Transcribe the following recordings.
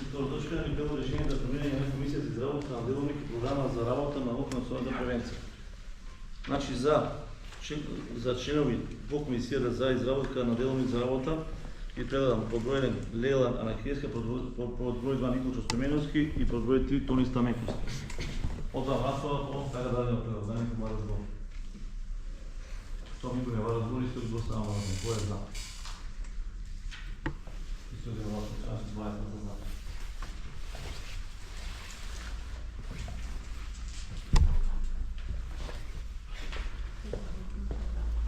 Втора точка е било решение за формирање на комисија за изработка на деловник и програма за работа на локална служба за превенција. Значи за членови во комисијата за изработка на деловник за работа и предлагам под број 1 Лелан Анакиевска, под број 2 Никол Чостеменовски и под број 3 Тони Стаменковски. Одвам расова по така дадено предлагам, да некој ма разбор. Што никој не ма разбор, исто го ставам на кој е знам. Исто го ма разбор, да знам.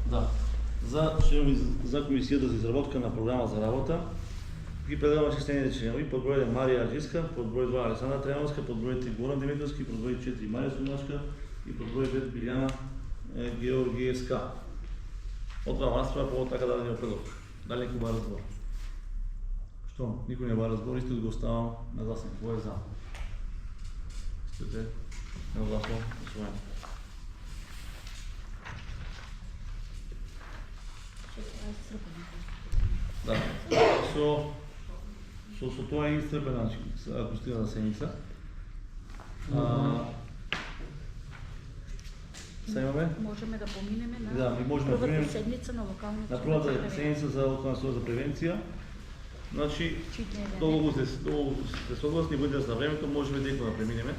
Да. За членови за комисијата за изработка на програма за работа ги предлагаме следните членови: под број 1 Марија Аџиска, под број 2 Александра Трајановска, под број 3 Горан Димитровски, под број 4 Марија Сумашка и под број 5 Билјана Георгиевска. Отварам расправа по така дадениот предлог. Дали некој ба разбор? Што? Никој не ба разбор, исто го ставам на гласен. Кој е за? Истите, едногласно усвоено. Да, со тоа е исцрпена, ако стига на седница. Са имаме? Можеме да поминеме на првата седница на локалната на првата седница за локална служба за превенција. Значи, долго сте согласни, бидејќи на времето можеме дека да преминеме.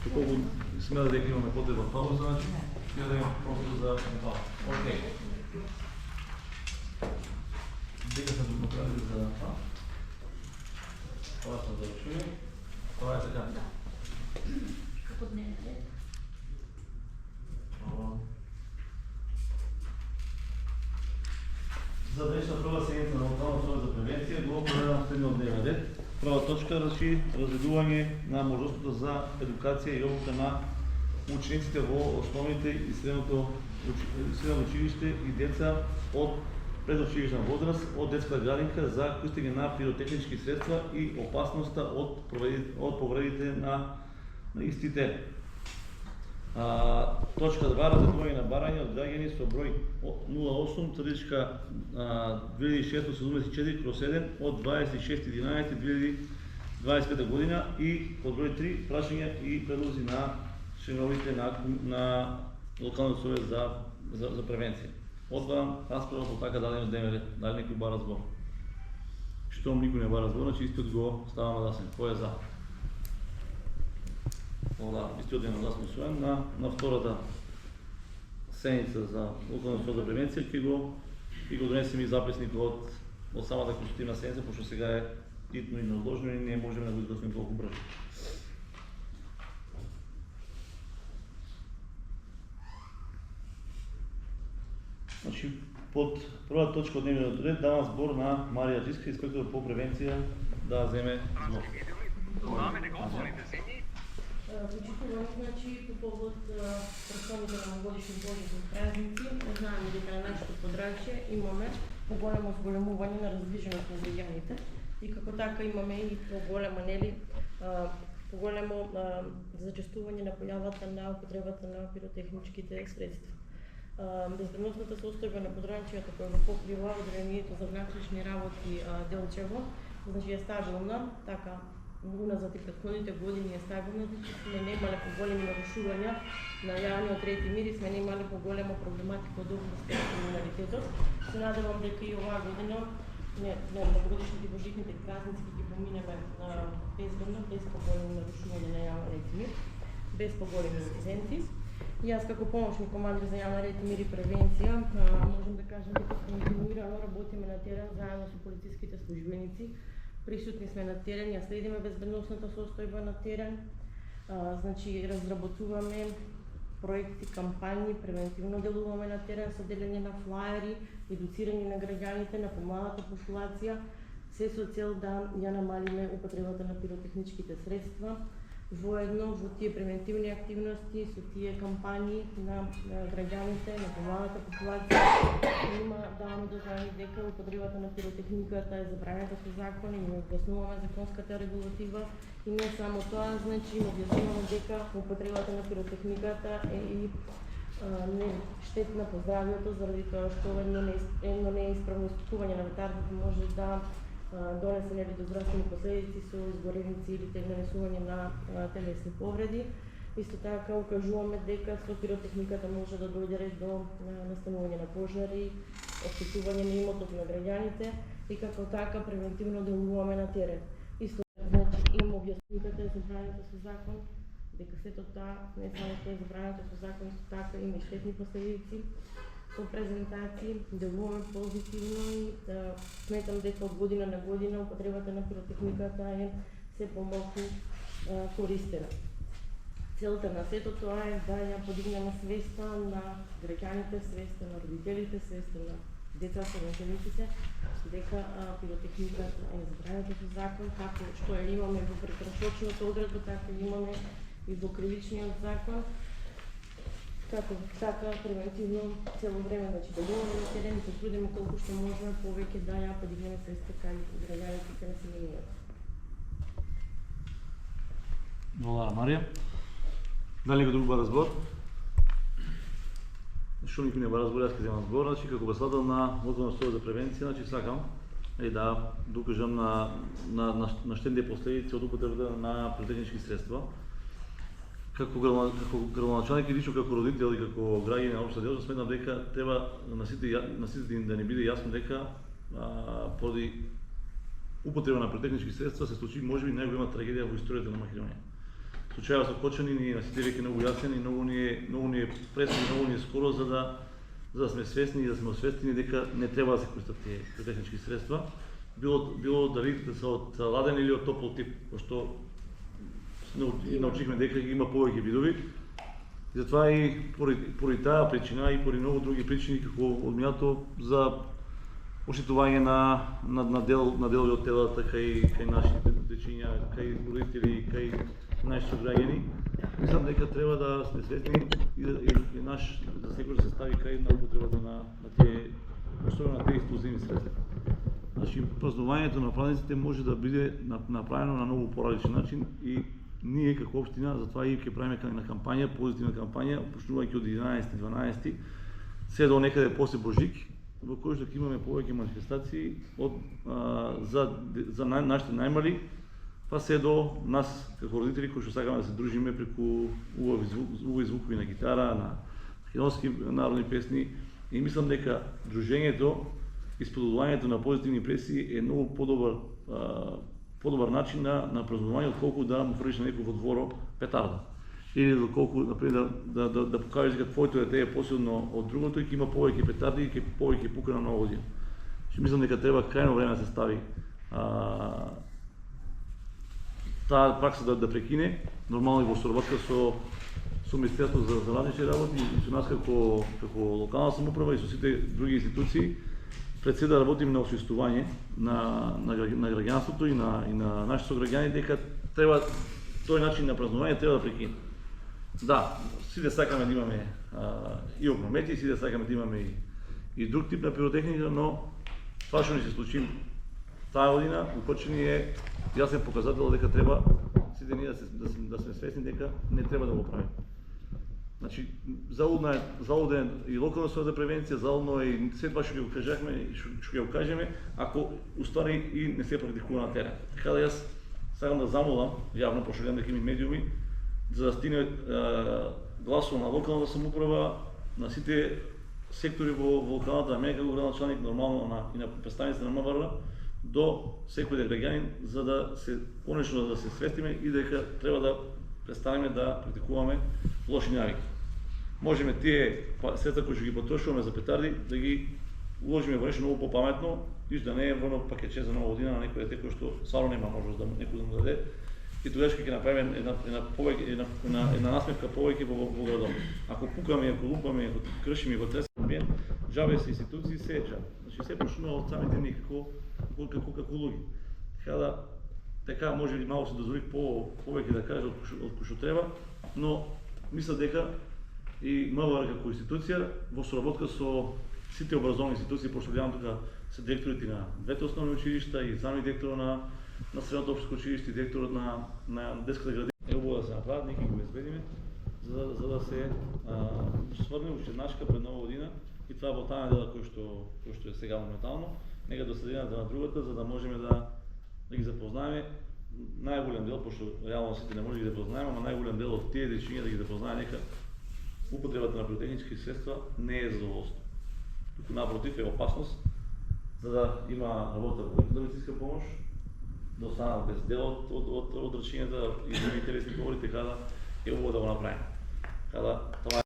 Доколку смета дека имаме потреба пауза, значи ќе да имаме просто за пауза. Окей. Дека сме направили за това. Това сме завършили. Това е така. Да. Како дневен ред. За днешна прва седница на локална служба за превенција го предавам следниот дневен ред. Прва точка разведување на можността за едукација и обука на учениците во основните и средно училиште и деца од предучилишна возраст од детска градинка за користење на пиротехнички средства и опасноста од повредите на истите. Точка 2. Разведување на барања од граѓани со број 08-2674/7 од 26.11.2025 година и под број 3 прашања и предлози на членовите на локалниот совет за превенција. Отварам расправа по така дадениот дневен ред. Дали некој ба разбор? Штом никој не ба разбор, значи истиот го ставам на гласен. Кој е за? Истиот ден на гласно усвоен. На втората седница за локална служба за превенција ќе го донесем и записник од самата конститутивна седница, пошто сега е титно и неодложно и не можеме да го изгласуваме толку брзо. Значи, под прва точка од дневниот ред давам збор на Марија Аџиска, инспектор по превенција, да земе збор. Почитувам, значи, по повод пресовите на новогодишни божји празници, знаеме дека на нашето подрачје имаме поголемо зголемување на раздвиженост на граѓаните и како така имаме и поголемо зачестување на појавата на употребата на пиротехничките средства. Безбедносната состојба на подрачјето која го покрива одделението за внатрешни работи Делчево, значи е стабилна, така уназад и претходните години е стабилна, значи сме немале поголеми нарушувања на јавниот ред и мир и сме немале поголема проблематика од областта на криминалитетот. Се надевам дека и оваа година новогодишните и божитните празници ги поминеме безбедно, без поголеми нарушувања на јавен ред и мир, без поголеми инциденти. И јас како помошник командир за јавен ред и мир и превенција можам да кажам дека континуирано работиме на терен заедно со полициските службеници. Присутни сме на терен, ја следиме безбедносната состојба на терен, значи разработуваме проекти, кампањи, превентивно делуваме на терен со делење на флаери, едуцирање на граѓаните, на помладата популација, се со цел да ја намалиме употребата на пиротехничките средства. Воедно во тие превентивни активности, со тие кампањи на граѓаните, на помладата популација, има давно дознание дека употребата на пиротехниката е забранета со закон и ние објаснуваме законската регулатива и не само тоа, значи објаснуваме дека употребата на пиротехниката е и не штетна по здравјето, заради тоа што едно неисправно испукување на петардите може да донесе нели до здравствени последици со изгоревници или нанесување на телесни повреди. Исто така укажуваме дека со пиротехниката може да дојде ред до настанување на пожари, оштетување на имотот на граѓаните и како така превентивно делуваме на терен. Исто значи има објаснувката е забрането со закон, дека сето тоа не само што е забрането со закон, исто така има и штетни последици. Со презентации делуваме позитивно и сметам дека од година на година употребата на пиротехниката е се помалку користена. Целта на сето тоа е да ја подигнеме свеста на граѓаните, свеста на родителите, свеста на децата, на учениците, дека пиротехниката е забранета со закон, како што ја имаме во прекрашочната одредба, така имаме и во кривичниот закон. Како така превентивно цело време делуваме на терен и се трудиме колку што можеме повеќе да ја подигнеме свеста кај граѓаните кај населението. Благодарам, Марија. Дали некој друг ба разбор? Што никој не ба разбор, јас ќе земам збор. Значи, како председател на локална стоја за превенција, значи сакам да докажам на штетните последици од употребата на пиротехнички средства. Како градоначалник и лично како родител и како граѓанин на општа Делча, сметам дека треба на сите да не биде јасно дека поради употреба на пиротехнички средства се случи можеби најголема трагедија во историјата на Македонија. Случајот со Кочани ни на сите веќе многу јасен и многу ни е пресно и многу ни е скоро за да сме свесни и да сме освестени дека не треба да се користат тие пиротехнички средства, било дали да се од ладен или од топол тип, пошто научихме дека има повеќе видови. И затоа и поради таа причина и поради многу други причини како од минато за оштетување на делови од телата кај нашите дечиња, кај родители, кај наши сограѓани, мислам дека треба да сме свесни и за секој да се стави крај на употребата на тие, особено на тие експлозивни средства. Значи, празнувањето на празниците може да биде направено на многу поразличен начин и ние како општина затоа и ќе правиме на кампања, позитивна кампања, почнувајќи од 11-12 се до некаде после Божик, во кој што ќе имаме повеќе манифестации за нашите најмали, па се до нас како родители кои што сакаме да се дружиме преку убави звукови на гитара, на македонски народни песни и мислам дека дружењето и споделувањето на позитивни импресии е многу подобар начин на празнување отколку да му фрлиш на некој во дворо петарда. Или доколку например да покажеш дека твоето дете е посилно од другото и ќе има повеќе петарди и ќе повеќе пука на Нова година. Мислам дека треба крајно време да се стави таа пракса да прекине, нормално и во соработка со Министерството за различни работи и со нас како локална самоуправа и со сите други институции, пред се да работим на освестување на граѓанството и на нашите сограѓани дека треба тој начин на празнување треба да прекине. Да, сите сакаме да имаме и огномети, сите сакаме да имаме и друг тип на пиротехника, но тоа што ни се случи таа година во Кочани е јасен показател дека треба сите ние да сме свесни дека не треба да го правиме. Значи, залуден и локална стоја за превенција, залудно е и се тоа што ќе го кажахме и што ќе го кажеме, ако уствари и не се практикува на терен. Така да јас сакам да замолам, јавно пошто гледам дека има медиуми, за да стигне гласот на локалната самоуправа, на сите сектори во локалната, на мене како градоначалник, нормално и на представниците на МВР, до секој граѓанин, за да се конечно да се свестиме и дека треба да престанеме да практикуваме лоши навики. Можеме тие средства кои што ги потрошуваме за петарди да ги уложиме во нешто многу попаметно и да не е во едно пакетче за Нова година на некој дете кој што стварно нема можност да некој да му даде. И тогаш ќе направиме една насмевка повеќе во градот. Ако пукаме, ако лупаме, ако кршиме, ако тресаме, џабе се институции се е џабе. Значи се почнува од самите ние како луѓе. Така може ли малку се дозволи повеќе да каже од кој што треба, но мисля дека и МВР како институција во соработка со сите образовни институции, пошто гледам тука се директорите на двете основни училишта и сами директорот на Средното општинско училиште и директорот на детската градина. Е убаво да се направат, нека ги обезбедиме, за за да се свърне ушеднашка пред нова година и това ботана дела, кој што е сега моментално, нека до средината на другата, за да можеме да ги запознаеме. Најголем дел, пошто реално сите не може да ги запознаеме, ама најголем дел од тие дечиња да ги запознае нека употребата на пиротехнички средства не е задоволство. Туку напротив е опасност, за да има работа во медицинска помош, да останат без дел од рачињата и други телесни повреди, така да е убаво да го направиме. Така да, тоа